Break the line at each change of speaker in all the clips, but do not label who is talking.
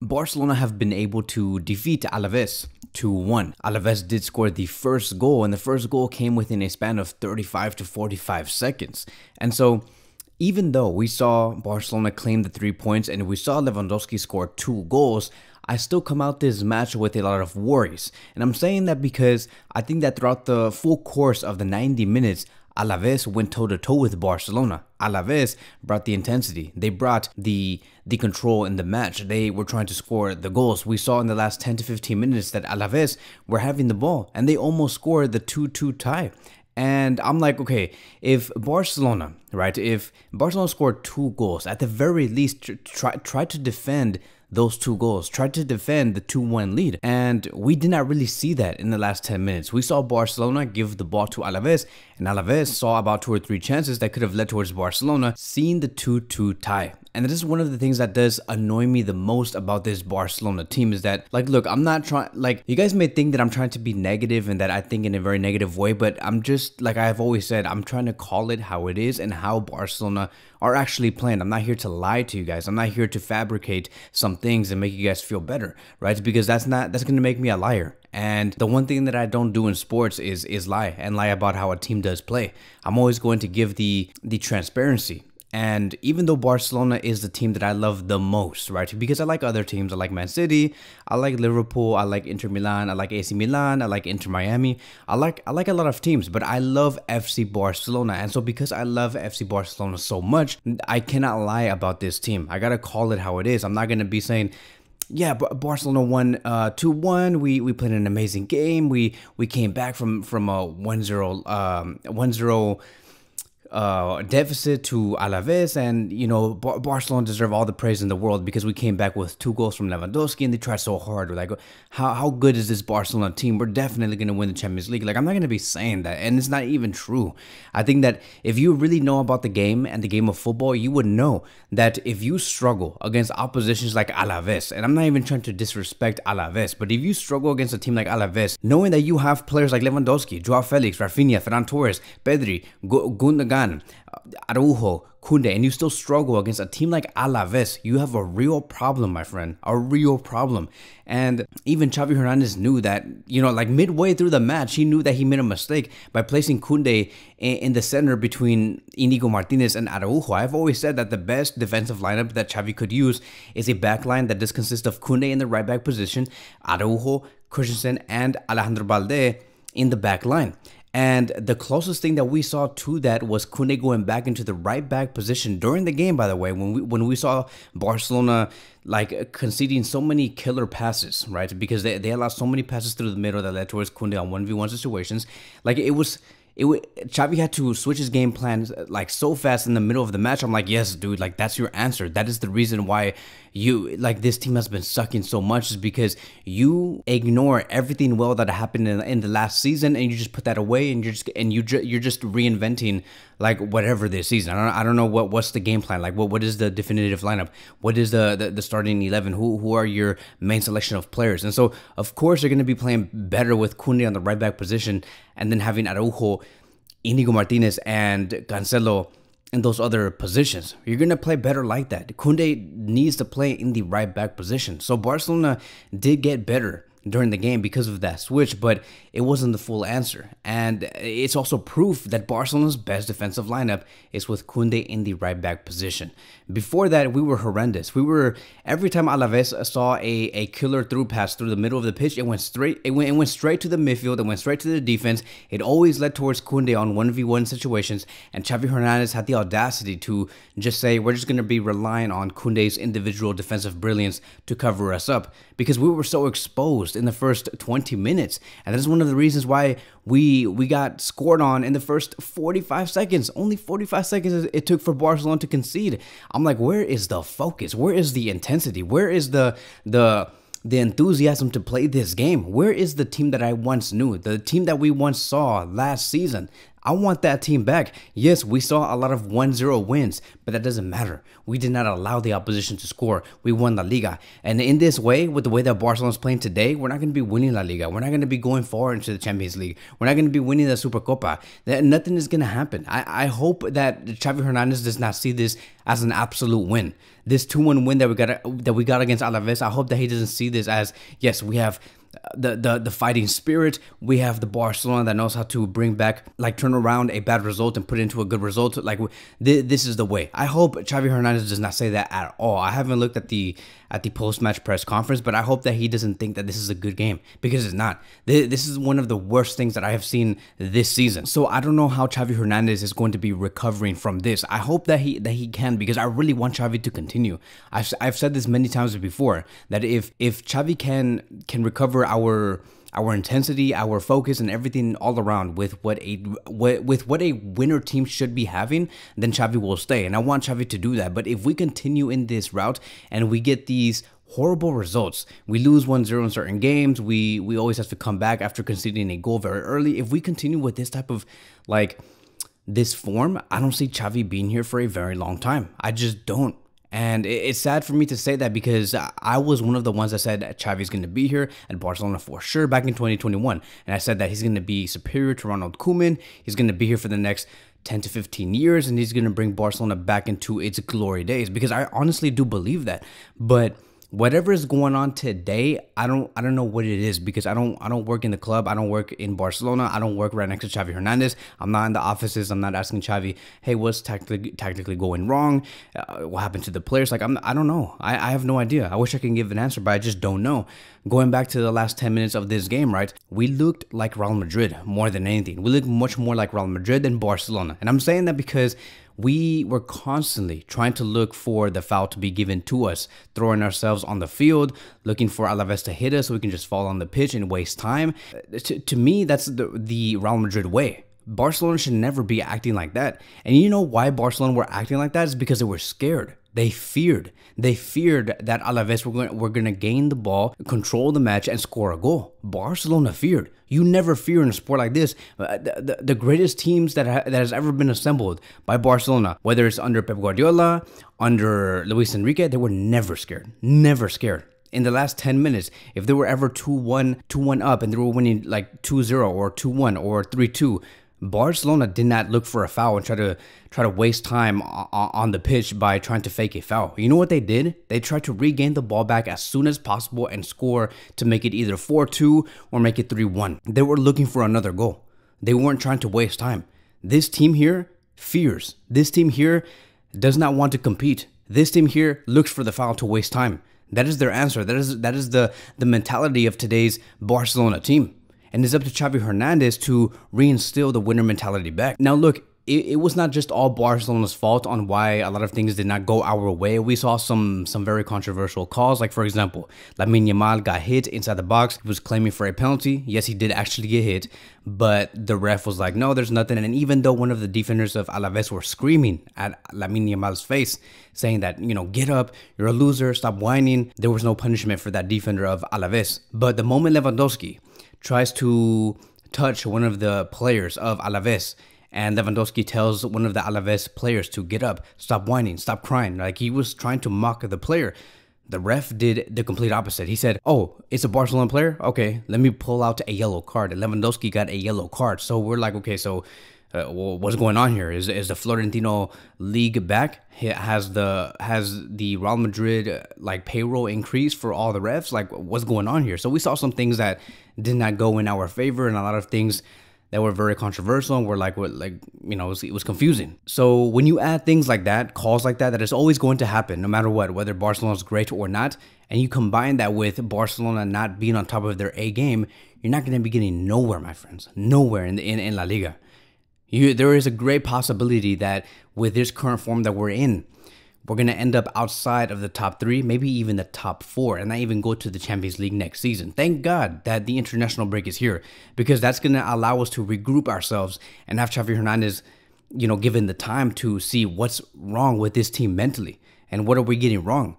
Barcelona have been able to defeat Alaves 2-1. Alaves did score the first goal, and the first goal came within a span of 35 to 45 seconds. And so, even though we saw Barcelona claim the 3 points and we saw Lewandowski score 2 goals, I still come out this match with a lot of worries. And I'm saying that because I think that throughout the full course of the 90 minutes, Alaves went toe-to-toe with Barcelona. Alaves brought the intensity. They brought the control in the match. They were trying to score the goals. We saw in the last 10 to 15 minutes that Alaves were having the ball, and they almost scored the 2-2 tie. And I'm like, okay, if Barcelona scored 2 goals, at the very least, try to defend those 2 goals, tried to defend the 2-1 lead. And we did not really see that in the last 10 minutes. We saw Barcelona give the ball to Alaves, and Alaves saw about 2 or 3 chances that could have led towards Barcelona seeing the 2-2 tie. And this is one of the things that does annoy me the most about this Barcelona team is that, like, look, I'm not trying, like, you guys may think that I'm trying to be negative and that I think in a very negative way, but I'm just, like I've always said, I'm trying to call it how it is and how Barcelona are actually playing. I'm not here to lie to you guys. I'm not here to fabricate some things and make you guys feel better, right? Because that's going to make me a liar. And the one thing that I don't do in sports is lie and lie about how a team does play. I'm always going to give the transparency. And even though Barcelona is the team that I love the most, right? Because I like other teams. I like Man City, I like Liverpool, I like Inter Milan, I like AC Milan, I like Inter Miami. I like a lot of teams, but I love FC Barcelona. And so because I love FC Barcelona so much, I cannot lie about this team. I got to call it how it is. I'm not going to be saying, yeah, Barcelona won 2-1. We played an amazing game. We came back from a 1-0 deficit to Alaves, and you know, Barcelona deserve all the praise in the world because we came back with 2 goals from Lewandowski and they tried so hard. We're like, how good is this Barcelona team? We're definitely going to win the Champions League. Like, I'm not going to be saying that, and it's not even true. I think that if you really know about the game and the game of football, you would know that if you struggle against oppositions like Alaves, and I'm not even trying to disrespect Alaves, but if you struggle against a team like Alaves, knowing that you have players like Lewandowski, Joao Felix, Rafinha, Ferran Torres, Pedri, Gundogan, Araujo, Koundé, and you still struggle against a team like Alaves, you have a real problem, my friend, a real problem. And even Xavi Hernandez knew that, you know, like midway through the match, he knew that he made a mistake by placing Koundé in the center between Inigo Martinez and Araujo. I've always said that the best defensive lineup that Xavi could use is a back line that does consist of Koundé in the right back position, Araujo, Christensen, and Alejandro Balde in the back line. And the closest thing that we saw to that was Koundé going back into the right back position during the game, by the way, when we saw Barcelona like conceding so many killer passes, right? Because they allowed so many passes through the middle that led towards Koundé on 1v1 situations. Like, Xavi had to switch his game plan like so fast in the middle of the match. I'm like, yes, dude, like that's your answer. That is the reason why this team has been sucking so much, is because you ignore everything well that happened in the last season and you just put that away and you're just reinventing like whatever this season. I don't know what's the game plan. Like what is the definitive lineup? What is the starting 11? Who are your main selection of players? And so of course you're going to be playing better with Koundé on the right back position and then having Araujo, Inigo Martinez, and Cancelo in those other positions. You're going to play better like that. Koundé needs to play in the right back position. So Barcelona did get better during the game because of that switch, but it wasn't the full answer. And it's also proof that Barcelona's best defensive lineup is with Koundé in the right back position. Before that, we were horrendous. Every time Alaves saw a killer through pass through the middle of the pitch, it went straight to the midfield, it went straight to the defense. It always led towards Koundé on 1v1 situations, and Xavi Hernandez had the audacity to just say, we're just going to be relying on Koundé's individual defensive brilliance to cover us up, because we were so exposed in the first 20 minutes. And that is one of the reasons why we got scored on in the first 45 seconds. Only 45 seconds it took for Barcelona to concede. I'm like, where is the focus? Where is the intensity? Where is the enthusiasm to play this game? Where is the team that I once knew? The team that we once saw last season? I want that team back. Yes, we saw a lot of 1-0 wins, but that doesn't matter. We did not allow the opposition to score. We won La Liga. And in this way, with the way that Barcelona's playing today, we're not going to be winning La Liga. We're not going to be going far into the Champions League. We're not going to be winning the Supercopa. Nothing is going to happen. I hope that Xavi Hernandez does not see this as an absolute win. This 2-1 win that we got against Alaves, I hope that he doesn't see this as, yes, we have the fighting spirit. We have the Barcelona that knows how to bring back, like, turn around a bad result and put it into a good result. Like, this is the way. I hope Xavi Hernandez does not say that at all. I haven't looked at the post-match press conference, but I hope that he doesn't think that this is a good game, because it's not. This is one of the worst things that I have seen this season. So I don't know how Xavi Hernandez is going to be recovering from this. I hope that he can, because I really want Xavi to continue. I've said this many times before, that if Xavi can recover our intensity, our focus, and everything all around with what a winner team should be having, then Xavi will stay. And I want Xavi to do that. But if we continue in this route and we get these horrible results, we lose 1-0 in certain games, we always have to come back after conceding a goal very early. If we continue with this type of, like, this form, I don't see Xavi being here for a very long time. I just don't. And it's sad for me to say that, because I was one of the ones that said that Xavi's going to be here at Barcelona for sure back in 2021. And I said that he's going to be superior to Ronald Koeman. He's going to be here for the next 10 to 15 years, and he's going to bring Barcelona back into its glory days, because I honestly do believe that. But whatever is going on today, I don't know what it is, because I don't work in the club. I don't work in Barcelona. I don't work right next to Xavi Hernandez. I'm not in the offices. I'm not asking Xavi, hey, what's tactically going wrong? What happened to the players? Like, I don't know. I have no idea. I wish I could give an answer, but I just don't know. Going back to the last 10 minutes of this game, right? We looked like Real Madrid more than anything. We looked much more like Real Madrid than Barcelona. And I'm saying that because we were constantly trying to look for the foul to be given to us, throwing ourselves on the field, looking for Alaves to hit us so we can just fall on the pitch and waste time. To me, that's the Real Madrid way. Barcelona should never be acting like that. And you know why Barcelona were acting like that? Is because they were scared. They feared that Alaves were going to gain the ball, control the match, and score a goal. Barcelona feared. You never fear in a sport like this. The greatest teams that has ever been assembled by Barcelona, whether it's under Pep Guardiola, under Luis Enrique, they were never scared. Never scared. In the last 10 minutes, if they were ever 2-1 up and they were winning like 2-0 or 2-1 or 3-2, Barcelona did not look for a foul and try to waste time on the pitch by trying to fake a foul. You know what they did? They tried to regain the ball back as soon as possible and score to make it either 4-2 or make it 3-1. They were looking for another goal. They weren't trying to waste time. This team here fears. This team here does not want to compete. This team here looks for the foul to waste time. That is their answer. That is the mentality of today's Barcelona team. And it's up to Xavi Hernandez to reinstill the winner mentality back. Now, look, it was not just all Barcelona's fault on why a lot of things did not go our way. We saw some very controversial calls. Like, for example, Lamine Yamal got hit inside the box. He was claiming for a penalty. Yes, he did actually get hit, but the ref was like, no, there's nothing. And even though one of the defenders of Alaves were screaming at Lamine Yamal's face, saying that, you know, get up, you're a loser, stop whining, there was no punishment for that defender of Alaves. But the moment Lewandowski tries to touch one of the players of Alaves, and Lewandowski tells one of the Alaves players to get up, stop whining, stop crying, like he was trying to mock the player, the ref did the complete opposite. He said, oh, it's a Barcelona player? Okay, let me pull out a yellow card. And Lewandowski got a yellow card. So we're like, okay, so well, what's going on here? Is the Florentino league back? Has the Real Madrid like payroll increase for all the refs? Like, what's going on here? So we saw some things that did not go in our favor, and a lot of things that were very controversial, and were like, what, like, you know, it was confusing. So when you add things like that, calls like that, that is always going to happen, no matter what, whether Barcelona's great or not, and you combine that with Barcelona not being on top of their A game, you're not going to be getting nowhere, my friends, nowhere in La Liga. There is a great possibility that with this current form that we're in, we're going to end up outside of the top 3, maybe even the top 4, and not even go to the Champions League next season. Thank God that the international break is here, because that's going to allow us to regroup ourselves and have Xavi Hernandez, you know, given the time to see what's wrong with this team mentally and what are we getting wrong.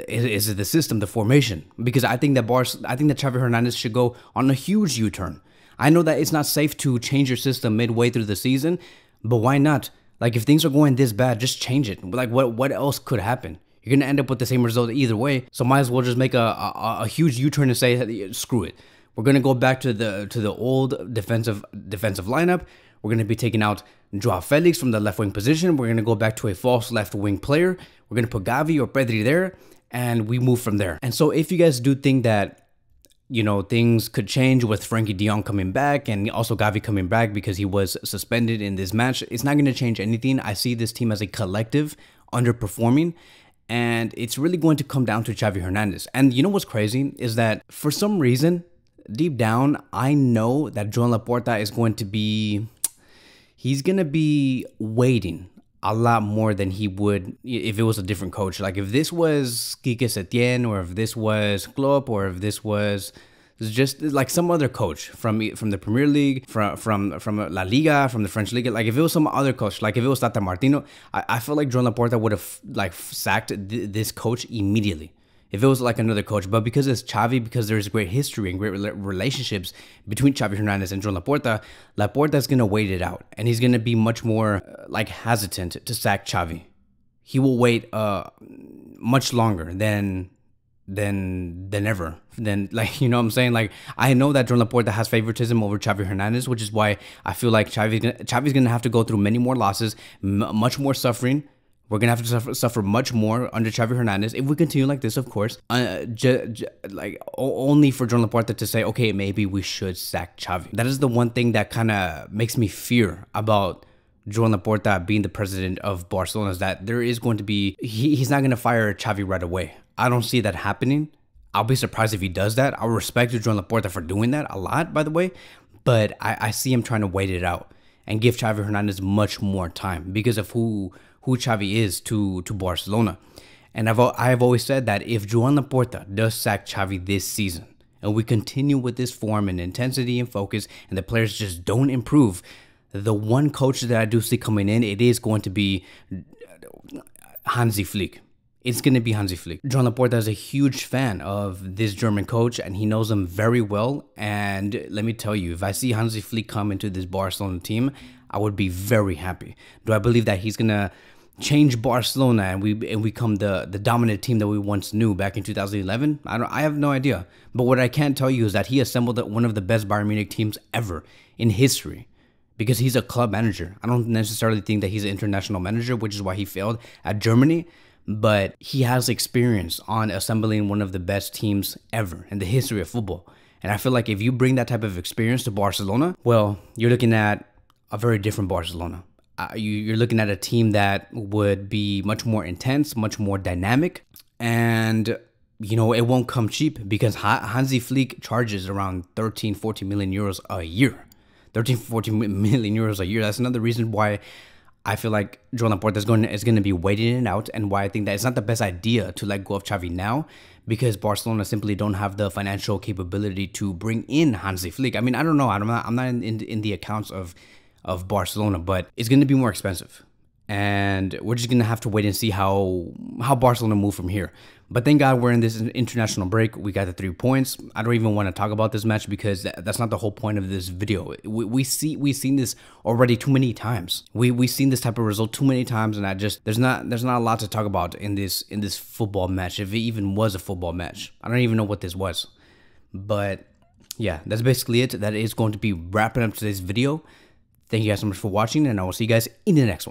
Is it the system, the formation? Because I think that Xavi Hernandez should go on a huge U-turn. I know that it's not safe to change your system midway through the season, but why not? Like, if things are going this bad, just change it. Like, what else could happen? You're gonna end up with the same result either way. So might as well just make a huge U-turn and say, screw it. We're gonna go back to the old defensive lineup. We're gonna be taking out Joao Felix from the left wing position. We're gonna go back to a false left wing player. We're gonna put Gavi or Pedri there, and we move from there. And so if you guys do think that, you know, things could change with Frankie de Jong coming back and also Gavi coming back because he was suspended in this match, it's not going to change anything. I see this team as a collective underperforming, and it's really going to come down to Xavi Hernandez. And you know what's crazy is that for some reason, deep down, I know that Joan Laporta is going to be, he's going to be waiting a lot more than he would if it was a different coach. Like if this was Quique Setién, or if this was Klopp, or if this was just like some other coach from the Premier League, from La Liga, from the French League. Like if it was some other coach, like if it was Tata Martino, I feel like Joan Laporta would have like sacked this coach immediately if it was like another coach. But because it's Xavi, because there's great history and great relationships between Xavi Hernandez and Joan Laporta, Laporta's going to wait it out. And he's going to be much more like hesitant to sack Xavi. He will wait much longer than ever. Then, like, you know what I'm saying? Like, I know that Joan Laporta has favoritism over Xavi Hernandez, which is why I feel like Xavi's going to have to go through many more losses, much more suffering. We're going to have to suffer much more under Xavi Hernandez if we continue like this, of course. Like, only for Joan Laporta to say, okay, maybe we should sack Xavi. That is the one thing that kind of makes me fear about Joan Laporta being the president of Barcelona, is that there is going to be, he's not going to fire Xavi right away. I don't see that happening. I'll be surprised if he does that. I respect Joan Laporta for doing that a lot, by the way. But I see him trying to wait it out and give Xavi Hernandez much more time because of who Xavi is to Barcelona. And I've always said that if Joan Laporta does sack Xavi this season and we continue with this form and intensity and focus and the players just don't improve, the one coach that I do see coming in, it is going to be Hansi Flick. It's going to be Hansi Flick. Joan Laporta is a huge fan of this German coach, and he knows him very well. And let me tell you, if I see Hansi Flick come into this Barcelona team, I would be very happy. Do I believe that he's going to change Barcelona and we become the dominant team that we once knew back in 2011? I have no idea. But what I can tell you is that he assembled one of the best Bayern Munich teams ever in history, because he's a club manager. I don't necessarily think that he's an international manager, which is why he failed at Germany. But he has experience on assembling one of the best teams ever in the history of football. And I feel like if you bring that type of experience to Barcelona, well, you're looking at a very different Barcelona. You're looking at a team that would be much more intense, much more dynamic. And, you know, it won't come cheap because Hansi Flick charges around 13, 14 million euros a year. 13, 14 million euros a year. That's another reason why I feel like Joan Laporta is going to be waiting it out, and why I think that it's not the best idea to let go of Xavi now, because Barcelona simply don't have the financial capability to bring in Hansi Flick. I mean, I don't know. I'm not in the accounts of Barcelona, but it's going to be more expensive. And we're just going to have to wait and see how Barcelona move from here. But thank God we're in this international break. We got the 3 points. I don't even want to talk about this match because that's not the whole point of this video. We've seen this already too many times. We've seen this type of result too many times, and there's not a lot to talk about in this football match, if it even was a football match. I don't even know what this was. But yeah, that's basically it. That is going to be wrapping up today's video. Thank you guys so much for watching, and I will see you guys in the next one.